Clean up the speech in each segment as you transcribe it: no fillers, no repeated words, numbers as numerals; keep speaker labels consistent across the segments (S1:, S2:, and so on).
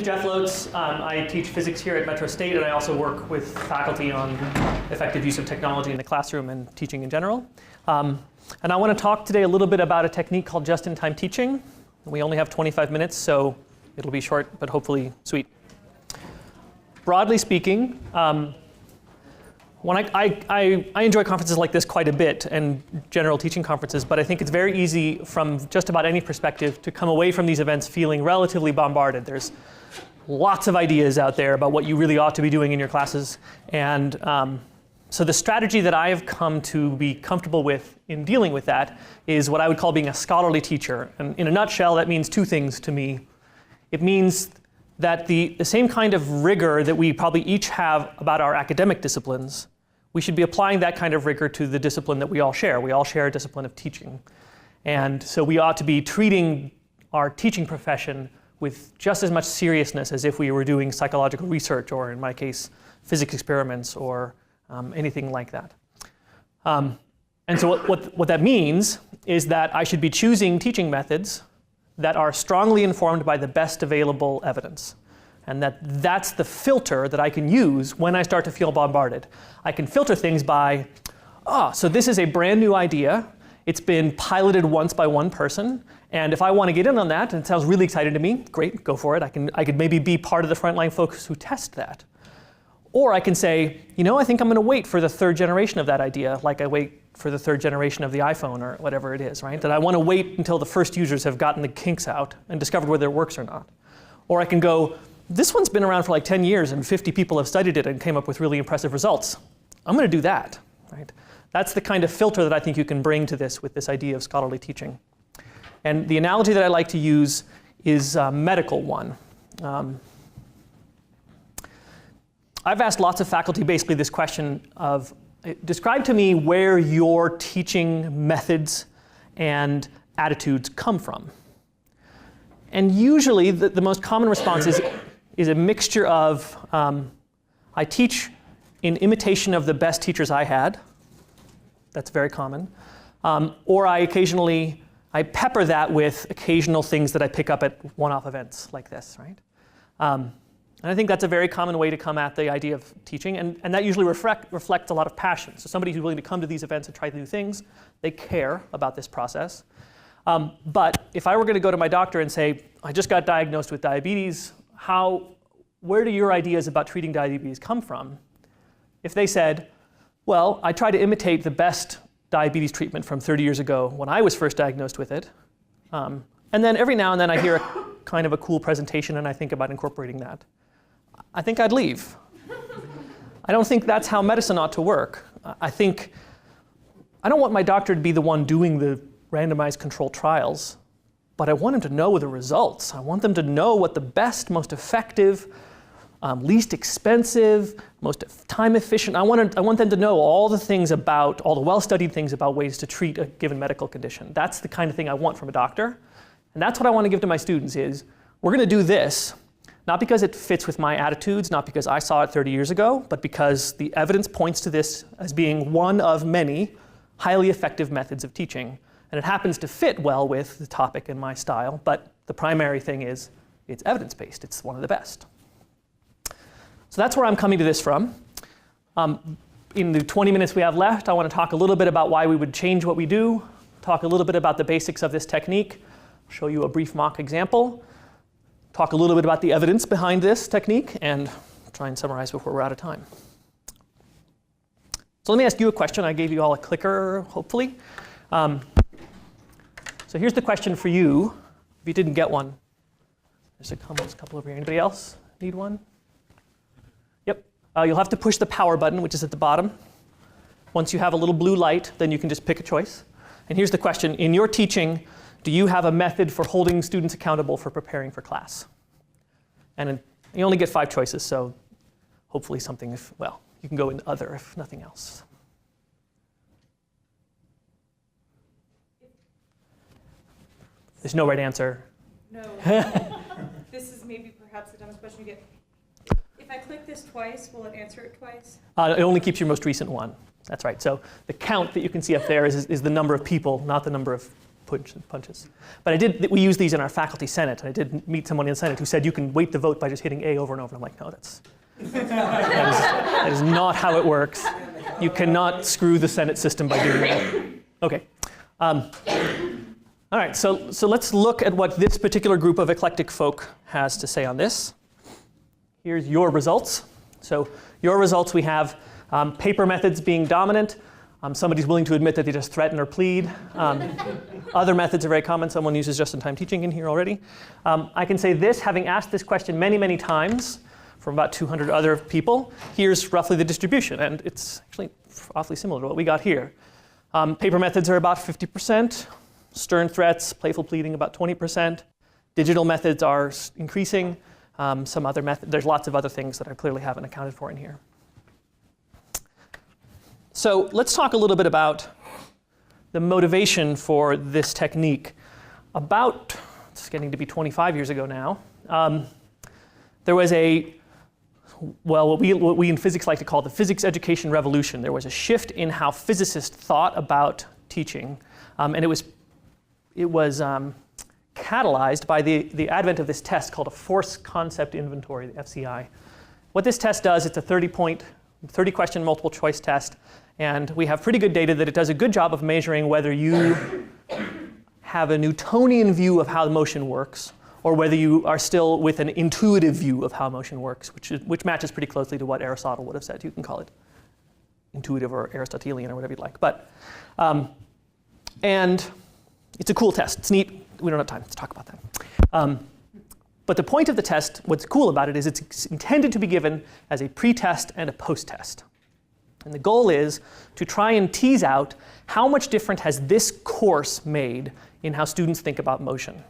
S1: Jeff Lotz. I teach physics here at Metro State, and I also work with faculty on effective use of technology in the classroom and teaching in general. And I want to talk today a little bit about a technique called just-in-time teaching. We only have 25 minutes, so it'll be short, but hopefully sweet. Broadly speaking, I enjoy conferences like this quite a bit, and general teaching conferences, but I think it's very easy from just about any perspective to come away from these events feeling relatively bombarded. There's lots of ideas out there about what you really ought to be doing in your classes, and so the strategy that I have come to be comfortable with in dealing with that is what I would call being a scholarly teacher. And in a nutshell, that means two things to me. It means that the same kind of rigor that we probably each have about our academic disciplines, we should be applying that kind of rigor to the discipline that we all share. We all share a discipline of teaching. And so we ought to be treating our teaching profession with just as much seriousness as if we were doing psychological research, or in my case, physics experiments, or anything like that. And so what that means is that I should be choosing teaching methods that are strongly informed by the best available evidence. And that's the filter that I can use when I start to feel bombarded. I can filter things by, so this is a brand new idea. It's been piloted once by one person. And if I want to get in on that, and it sounds really exciting to me, great, go for it. I could maybe be part of the frontline folks who test that. Or I can say, I think I'm going to wait for the third generation of that idea, like I wait for the third generation of the iPhone or whatever it is, right? That I want to wait until the first users have gotten the kinks out and discovered whether it works or not. Or I can go, this one's been around for like 10 years and 50 people have studied it and came up with really impressive results. I'm going to do that, right? That's the kind of filter that I think you can bring to this with this idea of scholarly teaching. And the analogy that I like to use is a medical one. I've asked lots of faculty basically this question of, describe to me where your teaching methods and attitudes come from. And usually the most common response is a mixture of, I teach in imitation of the best teachers I had. That's very common. Or I pepper that with occasional things that I pick up at one-off events like this, right? And I think that's a very common way to come at the idea of teaching, and that usually reflects a lot of passion. So somebody who's willing to come to these events and try new things, they care about this process. But if I were going to go to my doctor and say, I just got diagnosed with diabetes, where do your ideas about treating diabetes come from? If they said, well, I try to imitate the best diabetes treatment from 30 years ago when I was first diagnosed with it, and then every now and then I hear kind of a cool presentation and I think about incorporating that, I think I'd leave. I don't think that's how medicine ought to work. I don't want my doctor to be the one doing the randomized controlled trials, but I want him to know the results. I want them to know what the best, most effective, least expensive, most time efficient. I want them to know all the well-studied things about ways to treat a given medical condition. That's the kind of thing I want from a doctor. And that's what I want to give to my students is, we're going to do this, not because it fits with my attitudes, not because I saw it 30 years ago, but because the evidence points to this as being one of many highly effective methods of teaching. And it happens to fit well with the topic and my style, but the primary thing is it's evidence-based. It's one of the best. So that's where I'm coming to this from. In the 20 minutes we have left, I want to talk a little bit about why we would change what we do, talk a little bit about the basics of this technique, show you a brief mock example, talk a little bit about the evidence behind this technique, and try and summarize before we're out of time. So let me ask you a question. I gave you all a clicker, hopefully. So here's the question for you. If you didn't get one, there's a couple over here. Anybody else need one? Yep. You'll have to push the power button, which is at the bottom. Once you have a little blue light, then you can just pick a choice. And here's the question. In your teaching, do you have a method for holding students accountable for preparing for class? And you only get 5 choices, so hopefully something, you can go in other if nothing else. There's no right answer.
S2: No. This is maybe perhaps the dumbest question you get. If I click this twice, will it answer it twice?
S1: It only keeps your most recent one. That's right. So the count that you can see up there is the number of people, not the number of punches. But we use these in our faculty senate. I did meet someone in the senate who said you can weight the vote by just hitting A over and over. I'm like, no, that is not how it works. You cannot screw the senate system by doing that. Okay. All right, so let's look at what this particular group of eclectic folk has to say on this. Here's your results. So your results, we have paper methods being dominant. Somebody's willing to admit that they just threaten or plead. Other methods are very common. Someone uses just-in-time teaching in here already. I can say this, having asked this question many, many times from about 200 other people, here's roughly the distribution. And it's actually awfully similar to what we got here. Paper methods are about 50%. Stern threats, playful pleading, about 20%. Digital methods are increasing. Some other there's lots of other things that I clearly haven't accounted for in here. So let's talk a little bit about the motivation for this technique. It's getting to be 25 years ago now, there was what we in physics like to call the physics education revolution. There was a shift in how physicists thought about teaching, and it was catalyzed by the advent of this test called a force concept inventory, the FCI. What this test does, it's a 30-question multiple choice test, and we have pretty good data that it does a good job of measuring whether you have a Newtonian view of how motion works, or whether you are still with an intuitive view of how motion works, which matches pretty closely to what Aristotle would have said. You can call it intuitive or Aristotelian or whatever you'd like. But and it's a cool test. It's neat. We don't have time to talk about that. But the point of the test, what's cool about it is it's intended to be given as a pre-test and a post-test. And the goal is to try and tease out how much difference has this course made in how students think about motion.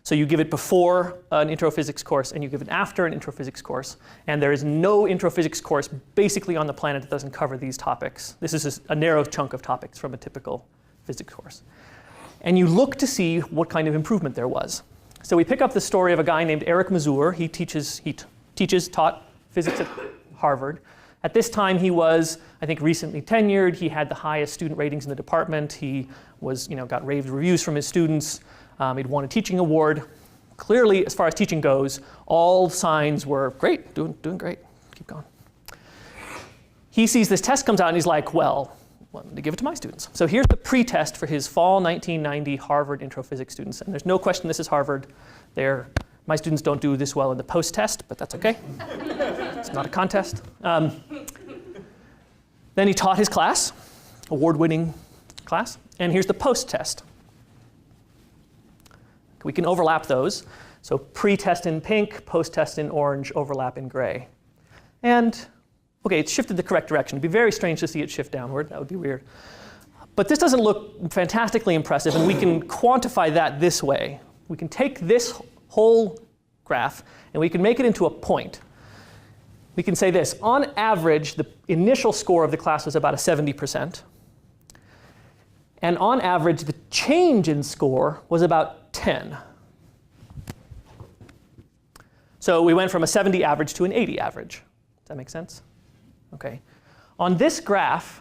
S1: So you give it before an intro physics course and you give it after an intro physics course. And there is no intro physics course basically on the planet that doesn't cover these topics. This is a narrow chunk of topics from a typical physics course. And you look to see what kind of improvement there was. So we pick up the story of a guy named Eric Mazur. He taught physics at Harvard. At this time, he was, I think, recently tenured. He had the highest student ratings in the department. He got rave reviews from his students. He'd won a teaching award. Clearly, as far as teaching goes, all signs were great, doing great, keep going. He sees this test comes out and he's like, well, I'm going to give it to my students. So here's the pre-test for his fall 1990 Harvard intro physics students. And there's no question this is Harvard. My students don't do this well in the post-test, but that's okay. It's not a contest. Then he taught his class, award-winning class. And here's the post-test. We can overlap those. So pre-test in pink, post-test in orange, overlap in gray. And okay, it's shifted the correct direction. It'd be very strange to see it shift downward. That would be weird. But this doesn't look fantastically impressive, and we can quantify that this way. We can take this whole graph, and we can make it into a point. We can say this. On average, the initial score of the class was about a 70%. And on average, the change in score was about 10. So we went from a 70 average to an 80 average. Does that make sense? Okay. On this graph,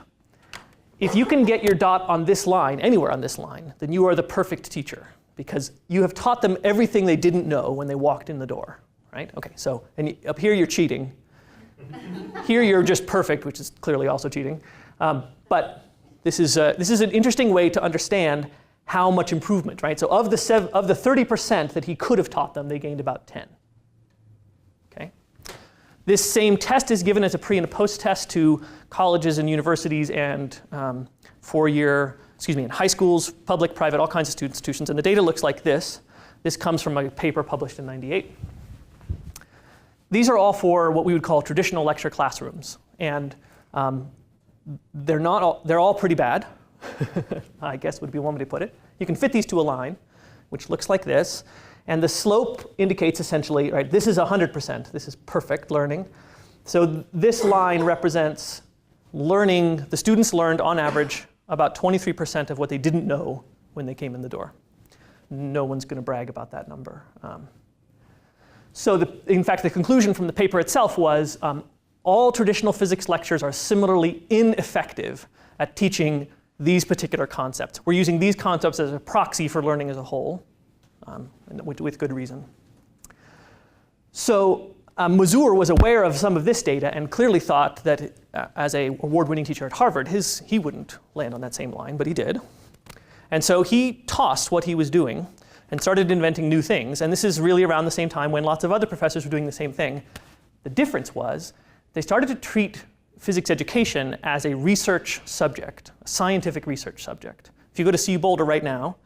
S1: if you can get your dot on this line, anywhere on this line, then you are the perfect teacher, because you have taught them everything they didn't know when they walked in the door, right? Okay, so up here you're cheating. Here you're just perfect, which is clearly also cheating. But this is an interesting way to understand how much improvement, right? So of the 30% that he could have taught them, they gained about 10. Okay. This same test is given as a pre and a post test to colleges and universities and in high schools, public, private, all kinds of institutions. And the data looks like this. This comes from a paper published in '98. These are all for what we would call traditional lecture classrooms. And they're all pretty bad, I guess would be one way to put it. You can fit these to a line, which looks like this. And the slope indicates essentially, right, this is 100%. This is perfect learning. So this line represents learning. The students learned on average about 23% of what they didn't know when they came in the door. No one's going to brag about that number. In fact, the conclusion from the paper itself was all traditional physics lectures are similarly ineffective at teaching these particular concepts. We're using these concepts as a proxy for learning as a whole, and with good reason. So Mazur was aware of some of this data and clearly thought that as an award-winning teacher at Harvard, he wouldn't land on that same line, but he did. And so he tossed what he was doing and started inventing new things. And this is really around the same time when lots of other professors were doing the same thing. The difference was they started to treat physics education as a research subject, a scientific research subject. If you go to CU Boulder right now,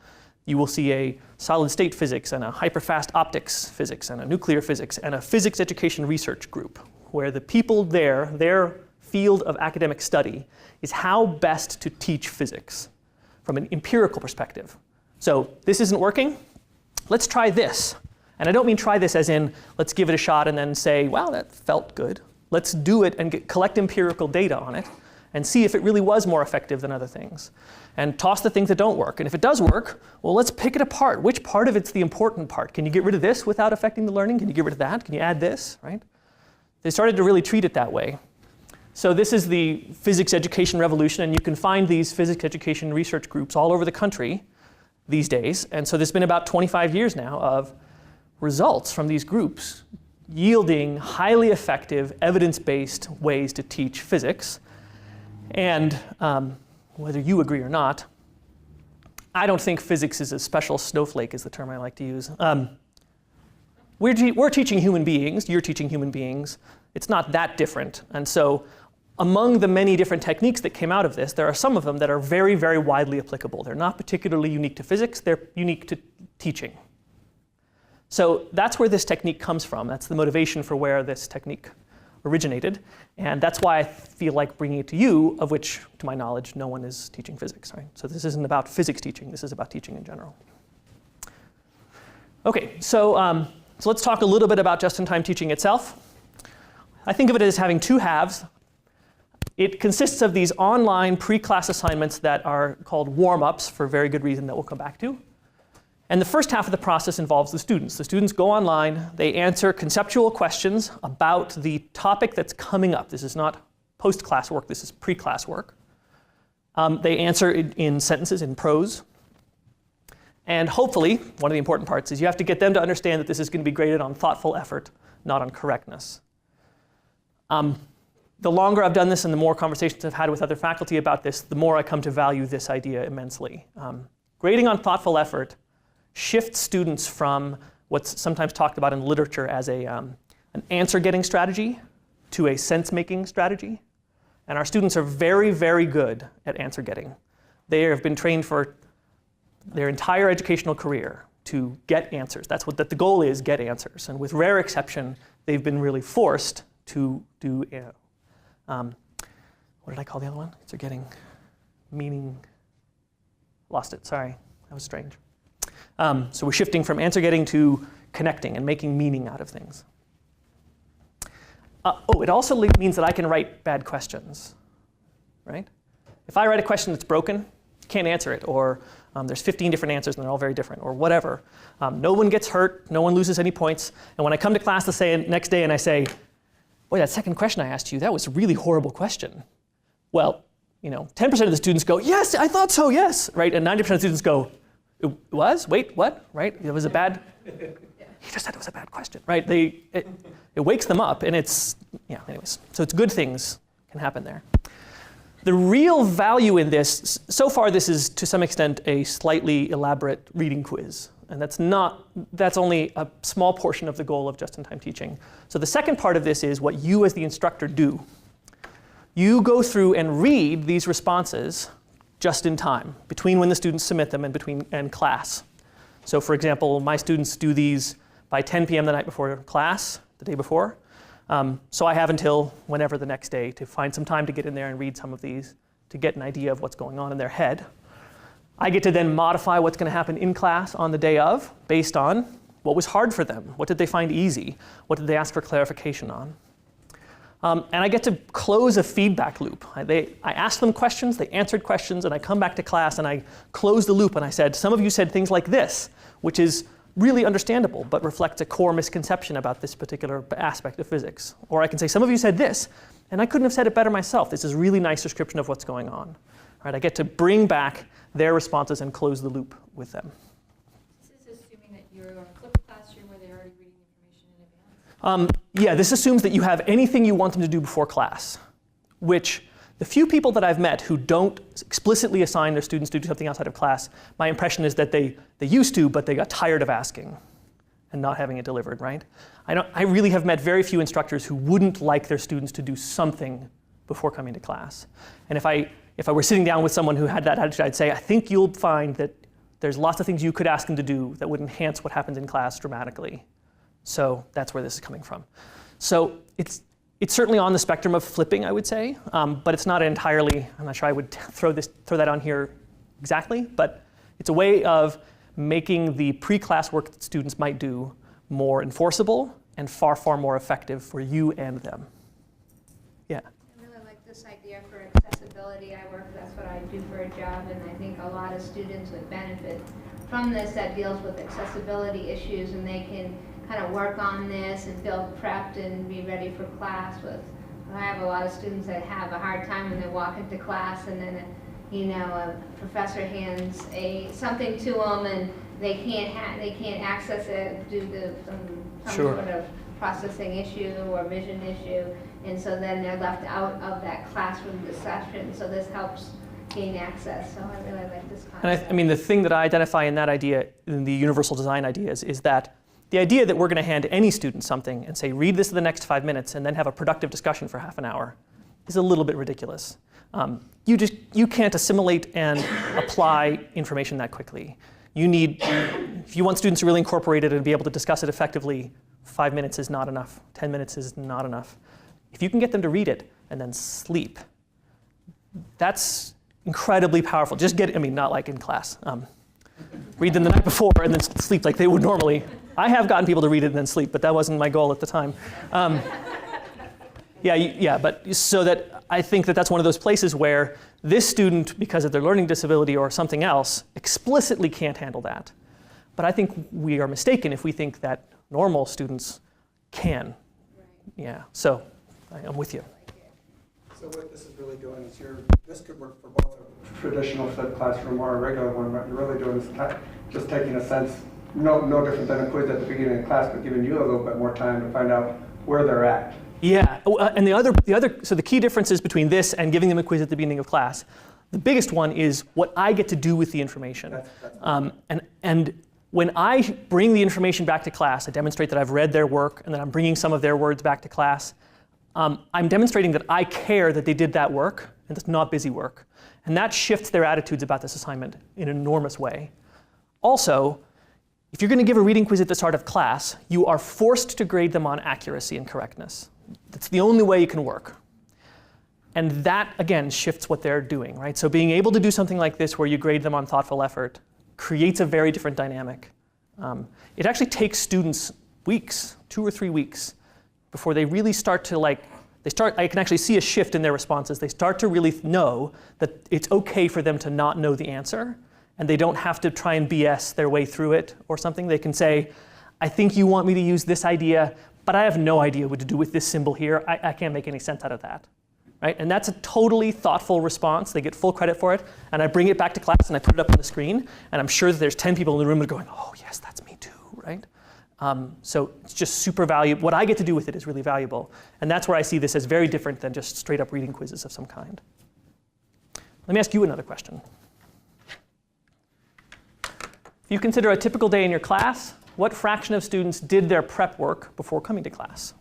S1: you will see a solid state physics and a hyperfast optics physics and a nuclear physics and a physics education research group, where the people there, their field of academic study is how best to teach physics from an empirical perspective. So this isn't working, let's try this. And I don't mean try this as in, let's give it a shot and then say, wow, that felt good. Let's do it and collect empirical data on it and see if it really was more effective than other things. And toss the things that don't work. And if it does work, well, let's pick it apart. Which part of it's the important part? Can you get rid of this without affecting the learning? Can you get rid of that? Can you add this, right? They started to really treat it that way. So this is the physics education revolution, and you can find these physics education research groups all over the country these days. And so there's been about 25 years now of results from these groups yielding highly effective, evidence-based ways to teach physics. And whether you agree or not, I don't think physics is a special snowflake, is the term I like to use. We're teaching human beings, you're teaching human beings. It's not that different. And so among the many different techniques that came out of this, there are some of them that are very, very widely applicable. They're not particularly unique to physics, they're unique to teaching. So that's where this technique comes from. That's the motivation for where this technique originated. And that's why I feel like bringing it to you, of which, to my knowledge, no one is teaching physics, right? So this isn't about physics teaching, this is about teaching in general. Okay, so let's talk a little bit about just-in-time teaching itself. I think of it as having two halves. It consists of these online pre-class assignments that are called warm-ups for very good reason that we'll come back to. And the first half of the process involves the students. The students go online, they answer conceptual questions about the topic that's coming up. This is not post-class work, this is pre-class work. They answer in sentences, in prose. And hopefully, one of the important parts is you have to get them to understand that this is going to be graded on thoughtful effort, not on correctness. The longer I've done this and the more conversations I've had with other faculty about this, the more I come to value this idea immensely. Grading on thoughtful effort shifts students from what's sometimes talked about in literature as an answer-getting strategy to a sense-making strategy. And our students are very, very good at answer-getting. They have been trained for their entire educational career to get answers. That's what the goal is, get answers. And with rare exception, they've been really forced to do, what did I call the other one? They're getting meaning, lost it, sorry, that was strange. So we're shifting from answer getting to connecting and making meaning out of things. It also means that I can write bad questions, right? If I write a question that's broken, can't answer it, or there's 15 different answers and they're all very different, or whatever. No one gets hurt, no one loses any points. And when I come to class the next day and I say, boy, that second question I asked you, that was a really horrible question. Well, 10% of the students go, yes, I thought so, yes, right? And 90% of the students go, it was? Wait, what? Right? It was a bad, he just said it was a bad question, right? It wakes them up and it's, anyways. So it's good things can happen there. The real value in this, so far this is to some extent a slightly elaborate reading quiz. And that's only a small portion of the goal of just-in-time teaching. So the second part of this is what you as the instructor do. You go through and read these responses just in time, between when the students submit them and class. So for example, my students do these by 10 p.m. the night before class, the day before. So I have until whenever the next day to find some time to get in there and read some of these to get an idea of what's going on in their head. I get to then modify what's going to happen in class on the day of based on what was hard for them, what did they find easy, what did they ask for clarification on. And I get to close a feedback loop. I asked them questions, they answered questions, and I come back to class and I close the loop and I said, some of you said things like this, which is really understandable, but reflects a core misconception about this particular aspect of physics. Or I can say, some of you said this, and I couldn't have said it better myself. This is a really nice description of what's going on. Right? I get to bring back their responses and close the loop with them.
S3: This is assuming that you're on a flipped classroom where they're already reading information in advance.
S1: Yeah, this assumes that you have anything you want them to do before class, which the few people that I've met who don't explicitly assign their students to do something outside of class, my impression is that they used to, but they got tired of asking and not having it delivered, right? I really have met very few instructors who wouldn't like their students to do something before coming to class. And if I were sitting down with someone who had that attitude, I'd say, I think you'll find that there's lots of things you could ask them to do that would enhance what happens in class dramatically. So that's where this is coming from. So it's certainly on the spectrum of flipping, I would say, but it's not entirely, I'm not sure I would throw that on here exactly, but it's a way of making the pre-class work that students might do more enforceable and far, far more effective for you and them. Yeah?
S4: I really like this idea for accessibility. That's what I do for a job, and I think a lot of students would benefit from this that deals with accessibility issues, and they can kind of work on this and feel prepped and be ready for class with. I have a lot of students that have a hard time when they walk into class and then a professor hands something to them and they can't access it due to some
S1: Sure.
S4: sort of processing issue or vision issue, and so then they're left out of that classroom discussion. So this helps gain access. So I really like this concept.
S1: And I mean, the thing that I identify in that idea, in the universal design ideas, is that the idea that we're going to hand any student something and say, read this in the next 5 minutes and then have a productive discussion for half an hour is a little bit ridiculous. You can't assimilate and apply information that quickly. If you want students to really incorporate it and be able to discuss it effectively, 5 minutes is not enough. 10 minutes is not enough. If you can get them to read it and then sleep, that's incredibly powerful. Not like in class. Read them the night before and then sleep like they would normally. I have gotten people to read it and then sleep, but that wasn't my goal at the time. But so that I think that that's one of those places where this student, because of their learning disability or something else, explicitly can't handle that. But I think we are mistaken if we think that normal students can.
S4: Right.
S1: Yeah, so I'm with you.
S5: So what this is really doing is this could work for both a traditional flipped classroom or a regular one. What you're really doing is just taking a sense, no different than a quiz at the beginning of class, but giving you a little bit more time to find out where they're at.
S1: Yeah, and so the key differences between this and giving them a quiz at the beginning of class, the biggest one is what I get to do with the information. And when I bring the information back to class, I demonstrate that I've read their work and that I'm bringing some of their words back to class. I'm demonstrating that I care that they did that work and it's not busy work. And that shifts their attitudes about this assignment in an enormous way. Also, if you're going to give a reading quiz at the start of class, you are forced to grade them on accuracy and correctness. That's the only way you can work. And that, again, shifts what they're doing, right? So being able to do something like this where you grade them on thoughtful effort creates a very different dynamic. It actually takes students weeks, 2 or 3 weeks, before they really start to I can actually see a shift in their responses. They start to really know that it's okay for them to not know the answer, and they don't have to try and BS their way through it or something. They can say, I think you want me to use this idea, but I have no idea what to do with this symbol here. I can't make any sense out of that. Right? And that's a totally thoughtful response. They get full credit for it. And I bring it back to class and I put it up on the screen. And I'm sure that there's 10 people in the room that are going, oh, yes, that's me too, right? So it's just super valuable. What I get to do with it is really valuable. And that's where I see this as very different than just straight up reading quizzes of some kind. Let me ask you another question. If you consider a typical day in your class, what fraction of students did their prep work before coming to class?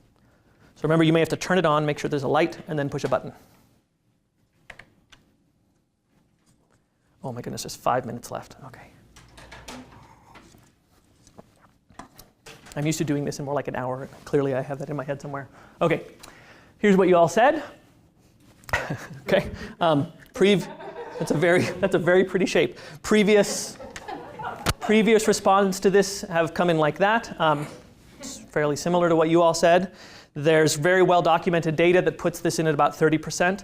S1: So remember, you may have to turn it on, make sure there's a light, and then push a button. Oh my goodness, there's 5 minutes left. Okay. I'm used to doing this in more like an hour. Clearly, I have that in my head somewhere. Okay, here's what you all said. Okay, that's a very pretty shape. Previous responses to this have come in like that. It's fairly similar to what you all said. There's very well documented data that puts this in at about 30%.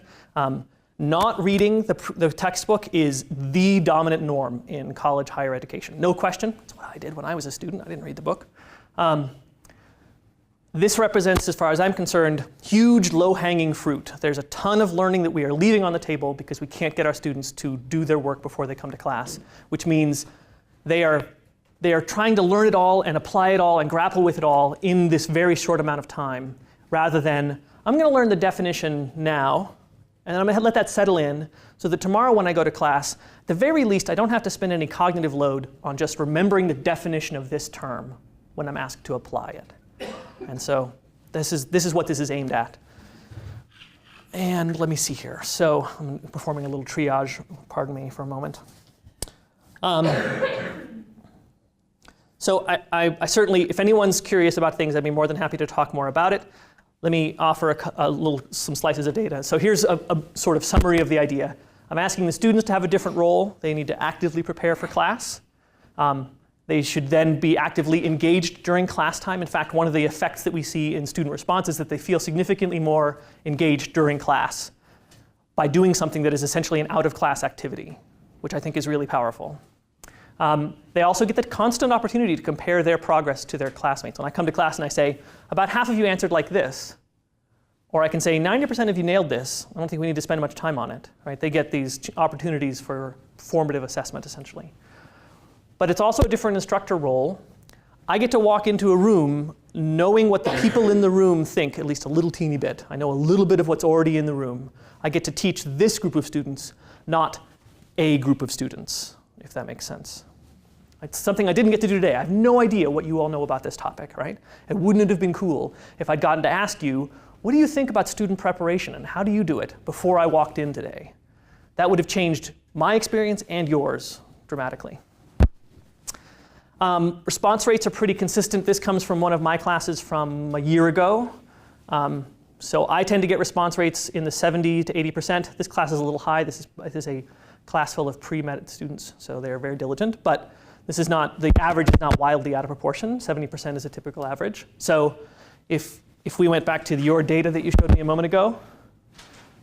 S1: Not reading the textbook is the dominant norm in college higher education. No question. That's what I did when I was a student. I didn't read the book. this represents, as far as I'm concerned, huge low-hanging fruit. There's a ton of learning that we are leaving on the table because we can't get our students to do their work before they come to class, which means they are trying to learn it all and apply it all and grapple with it all in this very short amount of time, rather than, I'm going to learn the definition now, and then I'm going to let that settle in, so that tomorrow when I go to class, at the very least, I don't have to spend any cognitive load on just remembering the definition of this term when I'm asked to apply it. And so this is what this is aimed at. And let me see here. So I'm performing a little triage, pardon me for a moment. So I certainly, if anyone's curious about things, I'd be more than happy to talk more about it. Let me offer some slices of data. So here's a sort of summary of the idea. I'm asking the students to have a different role. They need to actively prepare for class. They should then be actively engaged during class time. In fact, one of the effects that we see in student response is that they feel significantly more engaged during class by doing something that is essentially an out-of-class activity, which I think is really powerful. They also get the constant opportunity to compare their progress to their classmates. When I come to class and I say, about half of you answered like this, or I can say 90% of you nailed this, I don't think we need to spend much time on it. Right? They get these opportunities for formative assessment, essentially. But it's also a different instructor role. I get to walk into a room knowing what the people in the room think, at least a little teeny bit. I know a little bit of what's already in the room. I get to teach this group of students, not a group of students, if that makes sense. It's something I didn't get to do today. I have no idea what you all know about this topic, right? And wouldn't it have been cool if I'd gotten to ask you, what do you think about student preparation and how do you do it before I walked in today? That would have changed my experience and yours dramatically. Response rates are pretty consistent. This comes from one of my classes from a year ago. So I tend to get response rates in the 70 to 80%. This class is a little high. This is a class full of pre-med students, so they're very diligent. But this is not, the average is not wildly out of proportion. 70% is a typical average. So if we went back to your data that you showed me a moment ago,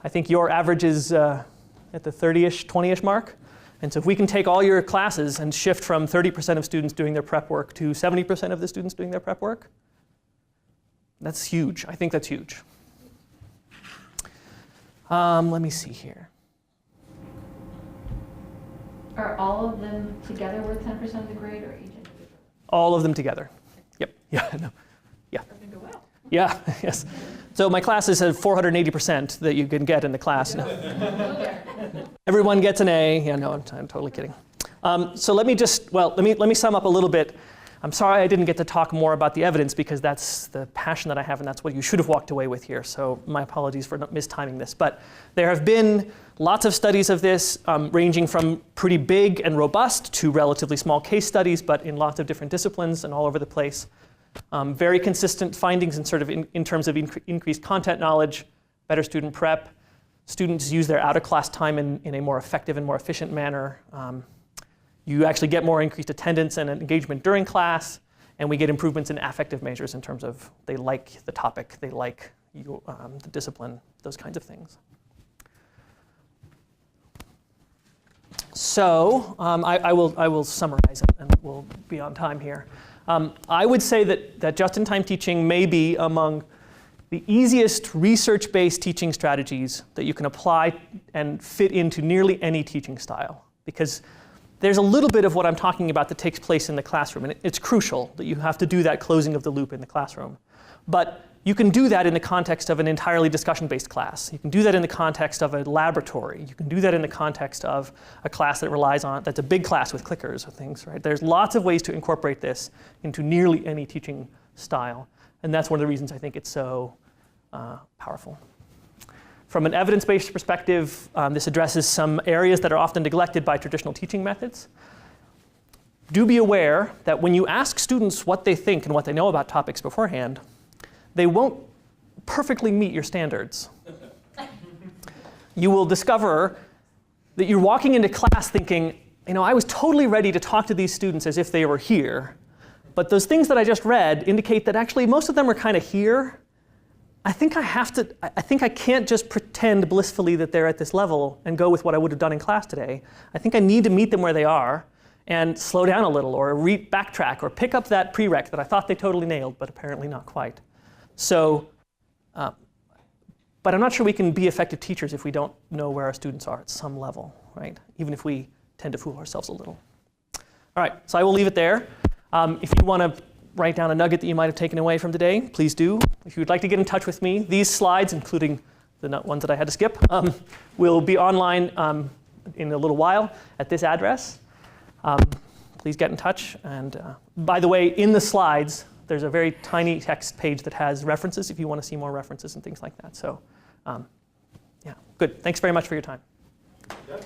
S1: I think your average is at the 30-ish, 20-ish mark. And so if we can take all your classes and shift from 30% of students doing their prep work to 70% of the students doing their prep work, that's huge. I think that's huge. Let me see here.
S3: Are all of them together worth 10% of the grade or each individual?
S1: All of them together. Yep. Yeah. No. Yeah.
S3: Doesn't go well.
S1: Yeah. Yes. So my classes have 480% that you can get in the class. No. Everyone gets an A. Yeah. No, I'm totally kidding. So let me sum up a little bit. I'm sorry I didn't get to talk more about the evidence because that's the passion that I have and that's what you should have walked away with here. So my apologies for not mistiming this. But there have been lots of studies of this ranging from pretty big and robust to relatively small case studies, but in lots of different disciplines and all over the place. Very consistent findings in terms of increased content knowledge, better student prep. Students use their out-of-class time in a more effective and more efficient manner. You actually get more increased attendance and engagement during class, and we get improvements in affective measures in terms of they like the topic, they like the discipline, those kinds of things. So I will summarize it, and we'll be on time here. I would say that just-in-time teaching may be among the easiest research-based teaching strategies that you can apply and fit into nearly any teaching style, because there's a little bit of what I'm talking about that takes place in the classroom, and it's crucial that you have to do that closing of the loop in the classroom. But you can do that in the context of an entirely discussion-based class. You can do that in the context of a laboratory. You can do that in the context of a class that relies on, that's a big class with clickers or things, right? There's lots of ways to incorporate this into nearly any teaching style, and that's one of the reasons I think it's so powerful. From an evidence-based perspective, this addresses some areas that are often neglected by traditional teaching methods. Do be aware that when you ask students what they think and what they know about topics beforehand, they won't perfectly meet your standards. You will discover that you're walking into class thinking, I was totally ready to talk to these students as if they were here, but those things that I just read indicate that actually most of them are kind of here. I think I can't just pretend blissfully that they're at this level and go with what I would have done in class today. I think I need to meet them where they are and slow down a little or backtrack or pick up that prereq that I thought they totally nailed, but apparently not quite. So, but I'm not sure we can be effective teachers if we don't know where our students are at some level, right? Even if we tend to fool ourselves a little. All right, so I will leave it there. If you want to write down a nugget that you might have taken away from today, please do. If you'd like to get in touch with me, these slides, including the ones that I had to skip, will be online in a little while at this address. Please get in touch. And by the way, in the slides, there's a very tiny text page that has references if you want to see more references and things like that. So, yeah, good. Thanks very much for your time.
S5: Yeah.